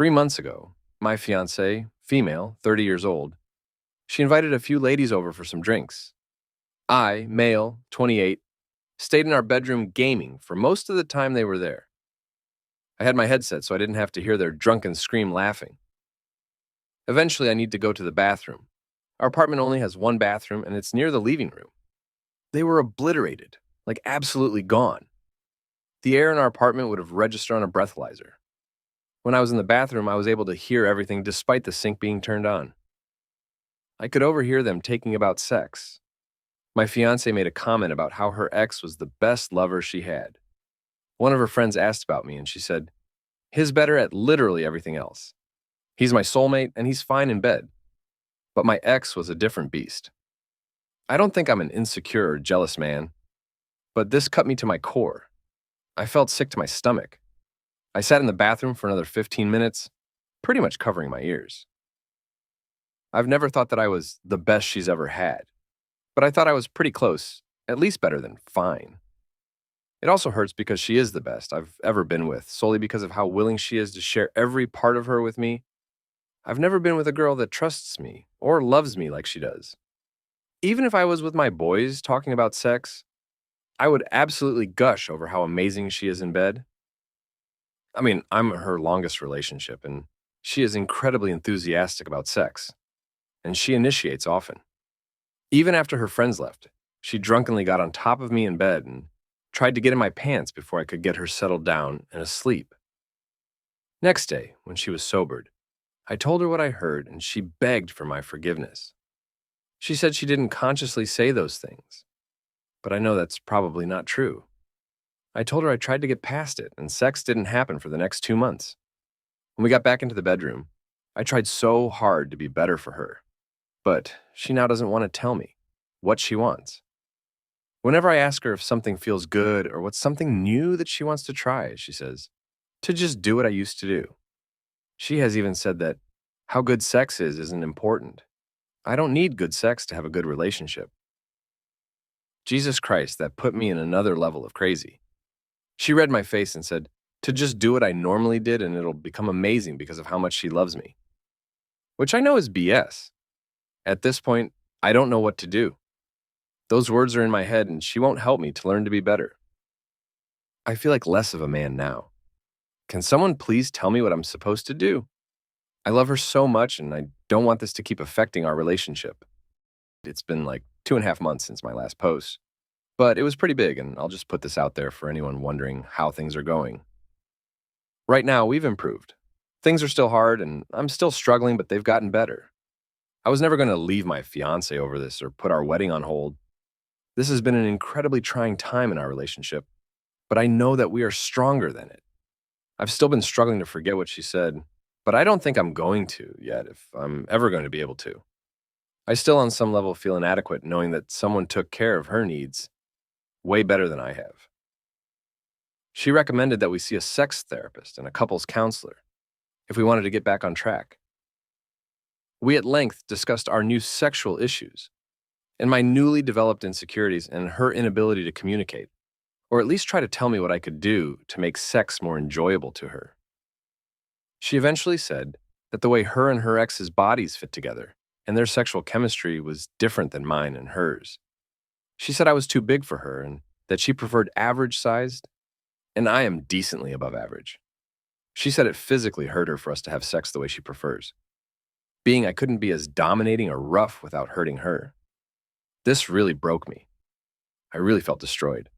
3 months ago, my fiancée, female, 30 years old, she invited a few ladies over for some drinks. I, male, 28, stayed in our bedroom gaming for most of the time they were there. I had my headset so I didn't have to hear their drunken scream laughing. Eventually, I need to go to the bathroom. Our apartment only has one bathroom and it's near the living room. They were obliterated, like absolutely gone. The air in our apartment would have registered on a breathalyzer. When I was in the bathroom, I was able to hear everything despite the sink being turned on. I could overhear them talking about sex. My fiancée made a comment about how her ex was the best lover she had. One of her friends asked about me and she said, "He's better at literally everything else. He's my soulmate and he's fine in bed. But my ex was a different beast." I don't think I'm an insecure or jealous man, but this cut me to my core. I felt sick to my stomach. I sat in the bathroom for another 15 minutes, pretty much covering my ears. I've never thought that I was the best she's ever had, but I thought I was pretty close, at least better than fine. It also hurts because she is the best I've ever been with, solely because of how willing she is to share every part of her with me. I've never been with a girl that trusts me or loves me like she does. Even if I was with my boys talking about sex, I would absolutely gush over how amazing she is in bed. I mean, I'm her longest relationship, and she is incredibly enthusiastic about sex, and she initiates often. Even after her friends left, she drunkenly got on top of me in bed and tried to get in my pants before I could get her settled down and asleep. Next day, when she was sobered, I told her what I heard, and she begged for my forgiveness. She said she didn't consciously say those things, but I know that's probably not true. I told her I tried to get past it, and sex didn't happen for the next 2 months. When we got back into the bedroom, I tried so hard to be better for her, but she now doesn't want to tell me what she wants. Whenever I ask her if something feels good or what's something new that she wants to try, she says, to just do what I used to do. She has even said that how good sex is isn't important. I don't need good sex to have a good relationship. Jesus Christ, that put me in another level of crazy. She read my face and said, to just do what I normally did and it'll become amazing because of how much she loves me. Which I know is BS. At this point, I don't know what to do. Those words are in my head and she won't help me to learn to be better. I feel like less of a man now. Can someone please tell me what I'm supposed to do? I love her so much and I don't want this to keep affecting our relationship. It's been like 2.5 months since my last post, but it was pretty big and I'll just put this out there for anyone wondering how things are going. Right now, we've improved. Things are still hard and I'm still struggling, but they've gotten better. I was never going to leave my fiancé over this or put our wedding on hold. This has been an incredibly trying time in our relationship, but I know that we are stronger than it. I've still been struggling to forget what she said, but I don't think I'm going to yet if I'm ever going to be able to. I still on some level feel inadequate knowing that someone took care of her needs way better than I have. She recommended that we see a sex therapist and a couples counselor if we wanted to get back on track. We at length discussed our new sexual issues and my newly developed insecurities and her inability to communicate, or at least try to tell me what I could do to make sex more enjoyable to her. She eventually said that the way her and her ex's bodies fit together and their sexual chemistry was different than mine and hers. She said I was too big for her and that she preferred average-sized, and I am decently above average. She said it physically hurt her for us to have sex the way she prefers, being I couldn't be as dominating or rough without hurting her. This really broke me. I really felt destroyed.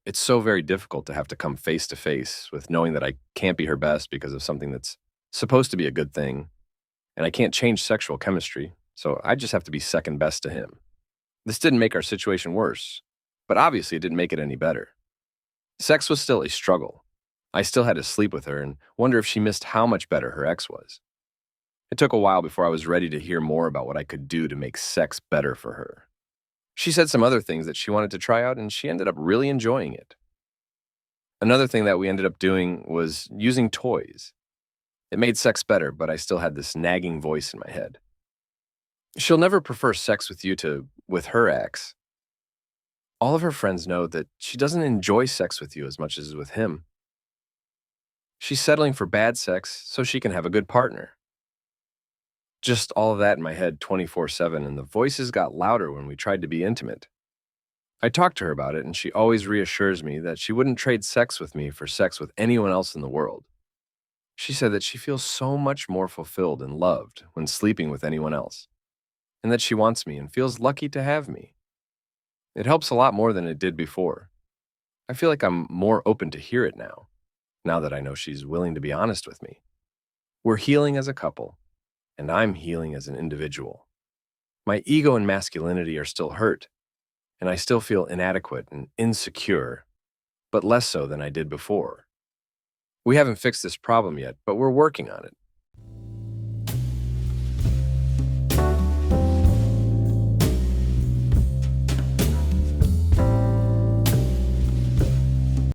It's so very difficult to have to come face to face with knowing that I can't be her best because of something that's supposed to be a good thing, and I can't change sexual chemistry, so I just have to be second best to him. This didn't make our situation worse, but obviously it didn't make it any better. Sex was still a struggle. I still had to sleep with her and wonder if she missed how much better her ex was. It took a while before I was ready to hear more about what I could do to make sex better for her. She said some other things that she wanted to try out, and she ended up really enjoying it. Another thing that we ended up doing was using toys. It made sex better, but I still had this nagging voice in my head. She'll never prefer sex with you to with her ex. All of her friends know that she doesn't enjoy sex with you as much as with him. She's settling for bad sex so she can have a good partner. Just all of that in my head 24/7, and the voices got louder when we tried to be intimate. I talked to her about it, and she always reassures me that she wouldn't trade sex with me for sex with anyone else in the world. She said that she feels so much more fulfilled and loved when sleeping with anyone else, and that she wants me and feels lucky to have me. It helps a lot more than it did before. I feel like I'm more open to hear it now that I know she's willing to be honest with me. We're healing as a couple, and I'm healing as an individual. My ego and masculinity are still hurt, and I still feel inadequate and insecure, but less so than I did before. We haven't fixed this problem yet, but we're working on it.